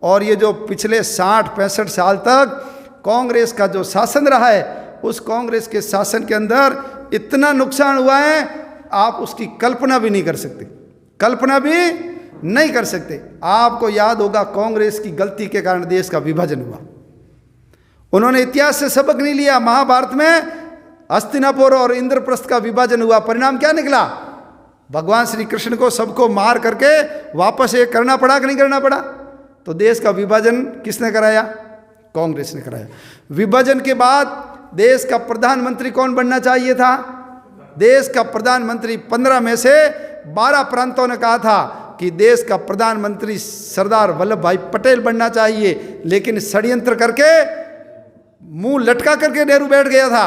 और ये जो पिछले 60-65 साल तक कांग्रेस का जो शासन रहा है, उस कांग्रेस के शासन के अंदर इतना नुकसान हुआ है, आप उसकी कल्पना भी नहीं कर सकते, कल्पना भी नहीं कर सकते। आपको याद होगा कांग्रेस की गलती के कारण देश का विभाजन हुआ। उन्होंने इतिहास से सबक नहीं लिया। महाभारत में हस्तिनापुर और इंद्रप्रस्थ का विभाजन हुआ, परिणाम क्या निकला? भगवान श्री कृष्ण को सबको मार करके वापस एक करना पड़ा कि नहीं करना पड़ा? तो देश का विभाजन किसने कराया? कांग्रेस ने कराया। विभाजन के बाद देश का प्रधानमंत्री कौन बनना चाहिए था? देश का प्रधानमंत्री 15 में से 12 प्रांतों ने कहा था कि देश का प्रधानमंत्री सरदार वल्लभ भाई पटेल बनना चाहिए, लेकिन षड्यंत्र करके मुंह लटका करके नेहरू बैठ गया था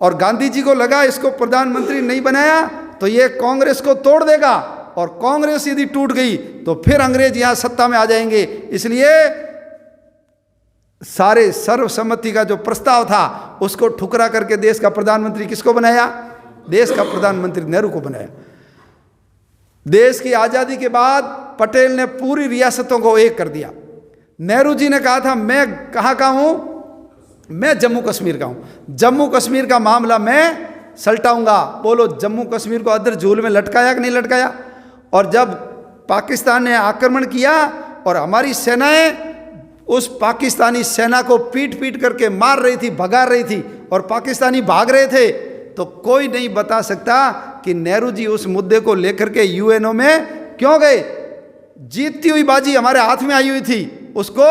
और गांधी जी को लगा इसको प्रधानमंत्री नहीं बनाया तो ये कांग्रेस को तोड़ देगा, और कांग्रेस यदि टूट गई तो फिर अंग्रेज यहां सत्ता में आ जाएंगे। इसलिए सारे सर्वसम्मति का जो प्रस्ताव था उसको ठुकरा करके देश का प्रधानमंत्री किसको बनाया? देश का प्रधानमंत्री नेहरू को बनाया। देश की आजादी के बाद पटेल ने पूरी रियासतों को एक कर दिया। नेहरू जी ने कहा था मैं कहाँ का हूं? मैं जम्मू कश्मीर का हूं, जम्मू कश्मीर का मामला मैं सलटाऊंगा। बोलो जम्मू कश्मीर को अदर झूल में लटकाया कि नहीं लटकाया? और जब पाकिस्तान ने आक्रमण किया और हमारी सेनाएं उस पाकिस्तानी सेना को पीट पीट करके मार रही थी, भगा रही थी, और पाकिस्तानी भाग रहे थे, तो कोई नहीं बता सकता कि नेहरू जी उस मुद्दे को लेकर के यूएनओ में क्यों गए। जीतती हुई बाजी हमारे हाथ में आई हुई थी, उसको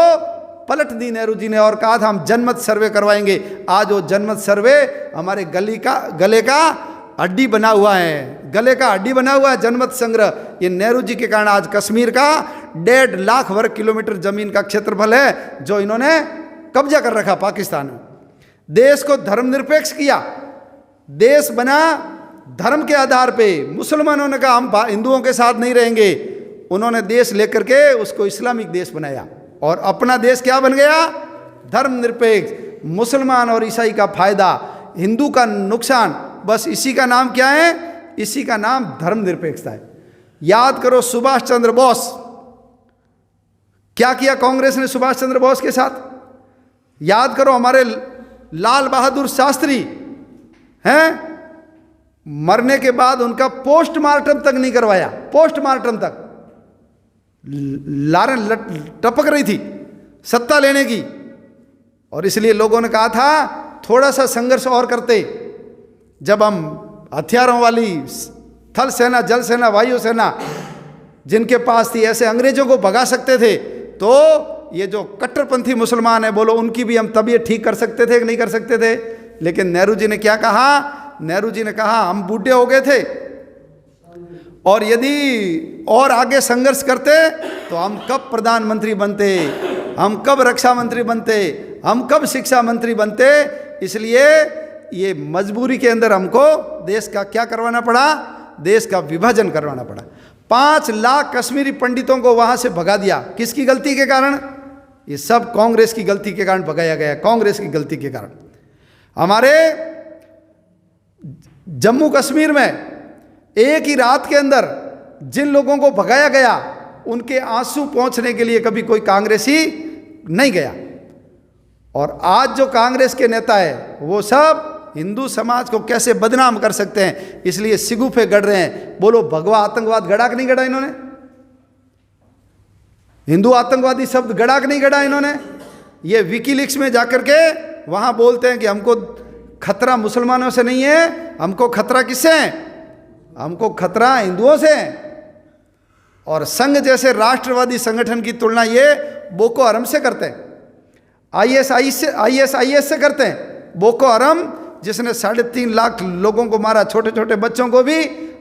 पलट दी नेहरू जी ने और कहा था हम जनमत सर्वे करवाएंगे। आज वो जनमत सर्वे हमारे गले का हड्डी बना हुआ है, गले का हड्डी बना हुआ है जनमत संग्रह। ये नेहरू जी के कारण आज कश्मीर का 1.5 लाख वर्ग किलोमीटर जमीन का क्षेत्रफल है जो इन्होंने कब्जा कर रखा पाकिस्तान में। देश को धर्मनिरपेक्ष किया, देश बना धर्म के आधार पे। मुसलमानों ने कहा हम हिंदुओं के साथ नहीं रहेंगे, उन्होंने देश लेकर के उसको इस्लामिक देश बनाया और अपना देश क्या बन गया? धर्मनिरपेक्ष। मुसलमान और ईसाई का फायदा, हिंदू का नुकसान, बस इसी का नाम क्या है? इसी का नाम धर्मनिरपेक्षता है। याद करो सुभाष चंद्र बोस, क्या किया कांग्रेस ने सुभाष चंद्र बोस के साथ? याद करो हमारे लाल बहादुर शास्त्री हैं, मरने के बाद उनका पोस्टमार्टम तक नहीं करवाया, पोस्टमार्टम तक। लारें टपक रही थी सत्ता लेने की, और इसलिए लोगों ने कहा था थोड़ा सा संघर्ष और करते। जब हम हथियारों वाली थल सेना, जल सेना, वायु सेना जिनके पास थी, ऐसे अंग्रेजों को भगा सकते थे, तो ये जो कट्टरपंथी मुसलमान है बोलो उनकी भी हम तबीयत ठीक कर सकते थे कि नहीं कर सकते थे? लेकिन नेहरू जी ने क्या कहा? नेहरू जी ने कहा हम बूढ़े हो गए थे और यदि और आगे संघर्ष करते तो हम कब प्रधानमंत्री बनते, हम कब रक्षा मंत्री बनते, हम कब शिक्षा मंत्री बनते। इसलिए ये मजबूरी के अंदर हमको देश का क्या करवाना पड़ा? देश का विभाजन करवाना पड़ा। 5 लाख कश्मीरी पंडितों को वहां से भगा दिया। किसकी गलती के कारण? ये सब कांग्रेस की गलती के कारण भगाया गया, कांग्रेस की गलती के कारण। हमारे जम्मू कश्मीर में एक ही रात के अंदर जिन लोगों को भगाया गया उनके आंसू पहुंचने के लिए कभी कोई कांग्रेसी नहीं गया। और आज जो कांग्रेस के नेता है वो सब हिंदू समाज को कैसे बदनाम कर सकते हैं, इसलिए सिगुफे गढ़ रहे हैं। बोलो भगवा आतंकवाद गढ़ा कि नहीं गढ़ा इन्होंने? हिंदू आतंकवादी शब्द गढ़ा कि नहीं गढ़ा इन्होंने? ये विकीलीक्स में जाकर के वहां बोलते हैं कि हमको खतरा मुसलमानों से नहीं है, हमको खतरा किससे है? हमको खतरा हिंदुओं से है। और संघ जैसे राष्ट्रवादी संगठन की तुलना ये बोको हरम से करते हैं, आईएसआईएस से करते हैं। बोको हरम जिसने 3.5 लाख लोगों को मारा, छोटे छोटे बच्चों को भी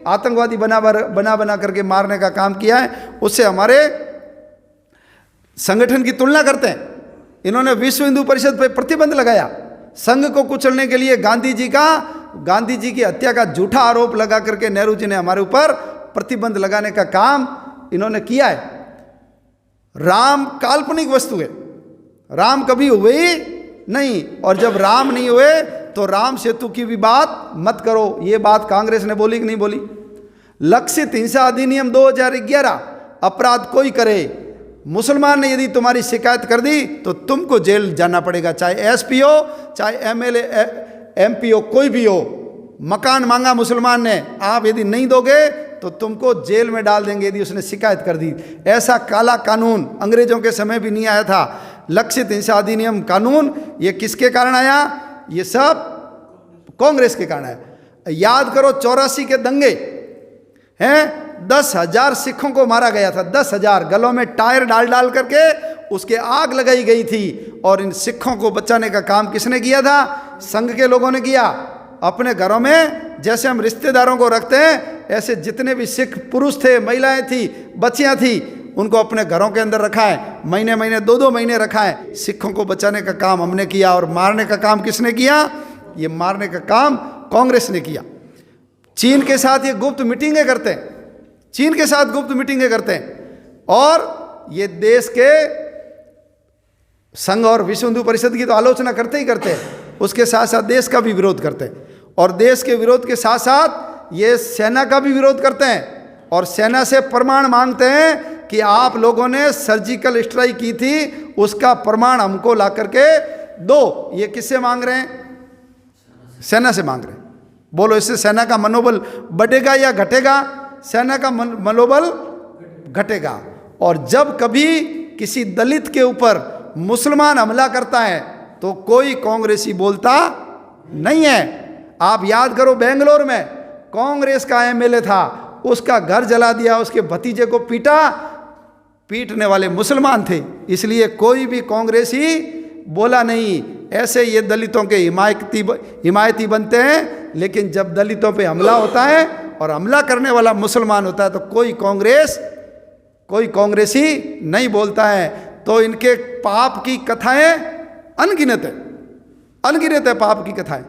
आतंकवादी बना करके मारने का काम किया है, उससे हमारे संगठन की तुलना करते हैं। इन्होंने विश्व हिंदू परिषद पर प्रतिबंध लगाया। संघ को कुचलने के लिए गांधी जी की हत्या का झूठा आरोप लगा करके नेहरू जी ने हमारे ऊपर प्रतिबंध लगाने का काम इन्होंने किया है। राम काल्पनिक वस्तु है, राम कभी हुए ही नहीं, और जब राम नहीं हुए तो राम सेतु की भी बात मत करो। ये बात कांग्रेस ने बोली कि नहीं बोली? लक्षित हिंसा अधिनियम 2011, अपराध कोई करे मुसलमान ने यदि तुम्हारी शिकायत कर दी तो तुमको जेल जाना पड़ेगा, चाहे एसपी हो, चाहे एमएलए, एमपी हो, कोई भी हो। मकान मांगा मुसलमान ने, आप यदि नहीं दोगे तो तुमको जेल में डाल देंगे यदि उसने शिकायत कर दी। ऐसा काला कानून अंग्रेजों के समय भी नहीं आया था। लक्षित हिंसा अधिनियम कानून ये किसके कारण आया? ये सब कांग्रेस के कारण आया। याद करो 84 के दंगे हैं, 10,000 सिखों को मारा गया था, 10,000 गलों में टायर डाल डाल करके उसके आग लगाई गई थी। और इन सिखों को बचाने का काम किसने किया था? संघ के लोगों ने किया। अपने घरों में जैसे हम रिश्तेदारों को रखते हैं, ऐसे जितने भी सिख पुरुष थे, महिलाएं थी, बच्चियां थी, उनको अपने घरों के अंदर रखा है। महीने महीने 2-2 महीने रखा है। सिखों को बचाने का काम हमने किया। और मारने का काम किसने किया? ये मारने का काम कांग्रेस ने किया। चीन के साथ ये गुप्त मीटिंगें करते हैं, चीन के साथ गुप्त मीटिंगें करते हैं। और ये देश के संघ और विश्व हिंदू परिषद की तो आलोचना करते ही करते हैं, उसके साथ साथ देश का भी विरोध करते हैं। और देश के विरोध के साथ साथ ये सेना का भी विरोध करते हैं। और सेना से प्रमाण मांगते हैं कि आप लोगों ने सर्जिकल स्ट्राइक की थी, उसका प्रमाण हमको ला करके दो। ये किससे मांग रहे हैं? सेना से मांग रहे हैं। बोलो, इससे सेना का मनोबल बढ़ेगा या घटेगा? सेना का मनोबल घटेगा। और जब कभी किसी दलित के ऊपर मुसलमान हमला करता है तो कोई कांग्रेसी बोलता नहीं है। आप याद करो, बेंगलोर में कांग्रेस का एमएलए था, उसका घर जला दिया, उसके भतीजे को पीटा, पीटने वाले मुसलमान थे, इसलिए कोई भी कांग्रेसी बोला नहीं। ऐसे ये दलितों के हिमायती बनते हैं, लेकिन जब दलितों पे हमला होता है और हमला करने वाला मुसलमान होता है तो कोई कांग्रेसी नहीं बोलता है। तो इनके पाप की कथाएं अनगिनत है, अनगिनत है पाप की कथाएं।